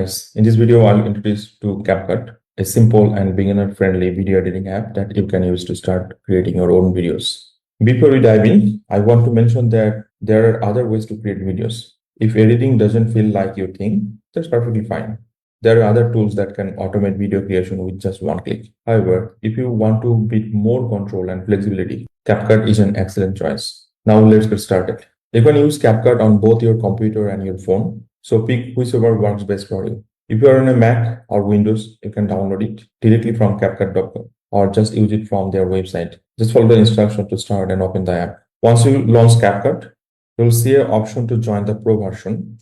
guys, in this video I'll introduce to CapCut, a simple and beginner-friendly video editing app that you can use to start creating your own videos. Before we dive in, I want to mention that there are other ways to create videos. If editing doesn't feel like your thing, that's perfectly fine. There are other tools that can automate video creation with just one click. However, if you want to bit more control and flexibility, CapCut is an excellent choice. Now let's get started. You can use CapCut on both your computer and your phone. So pick whichever works best for you. If you are on a Mac or Windows, you can download it directly from CapCut.com or just use it from their website. Just follow the instruction to start and open the app. Once you launch CapCut, you'll see an option to join the pro version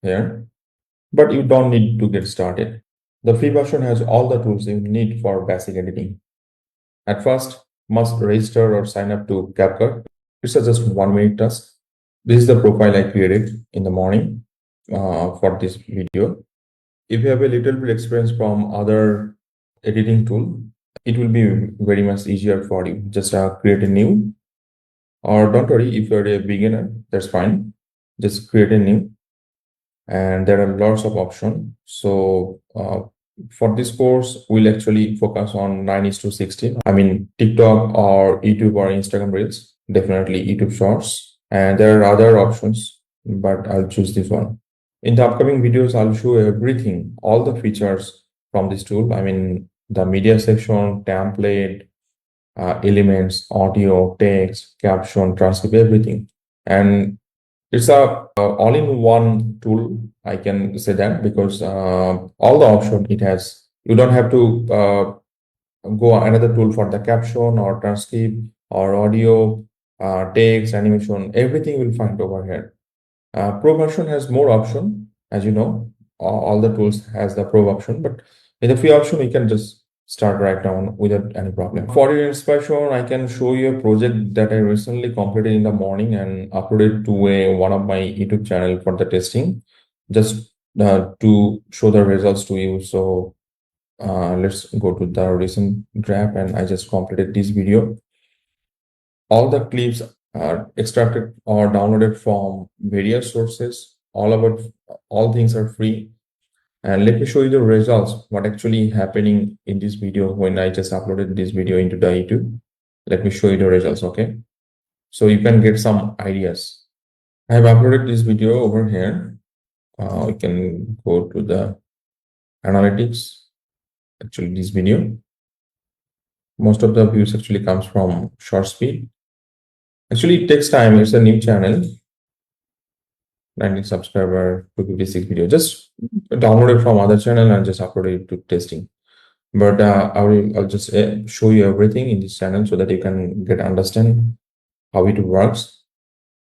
here, but you don't need to get started. The free version has all the tools you need for basic editing. At first, must register or sign up to CapCut. It's a just 1 minute task. This is the profile I created in the morning for this video. If you have a little bit experience from other editing tool, it will be very much easier for you. Just create a new, or don't worry, if you're a beginner, that's fine. Just create a new, and there are lots of options. So for this course, we'll actually focus on 9:16. I mean, TikTok or YouTube or Instagram Reels, definitely YouTube Shorts. And there are other options, but I'll choose this one. In the upcoming videos, I'll show everything, all the features from this tool. I mean, the media section, template, elements, audio, text, caption, transcript, everything. And it's a all-in-one tool, I can say that, because all the option it has. You don't have to go another tool for the caption or transcript or audio, text, animation, everything will find over here. Pro version has more option, as you know. All the tools has the pro option, but in the free option, you can just start right now without any problem. For your inspiration, I can show you a project that I recently completed in the morning and uploaded to one of my YouTube channel for the testing, just to show the results to you. So let's go to the recent draft, and I just completed this video. All the clips are extracted or downloaded from various sources. All things are free. And let me show you the results, what actually happening in this video when I just uploaded this video into the YouTube. Let me show you the results, okay? So you can get some ideas. I have uploaded this video over here. We can go to the analytics. Actually, this video, most of the views actually comes from short speed. Actually, it takes time. It's a new channel. 19 subscriber, 256 video. Just download it from other channel and just upload it to testing. But I'll just show you everything in this channel so that you can understand how it works.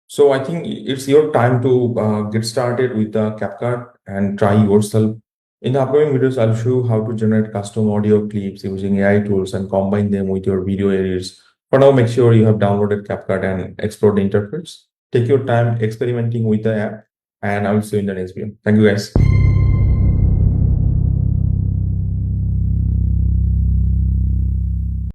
So I think it's your time to get started with the CapCut and try yourself. In the upcoming videos, I'll show you how to generate custom audio clips using AI tools and combine them with your video edits. For now, make sure you have downloaded CapCut and explore the interface. Take your time experimenting with the app, and I will see you in the next video. Thank you, guys.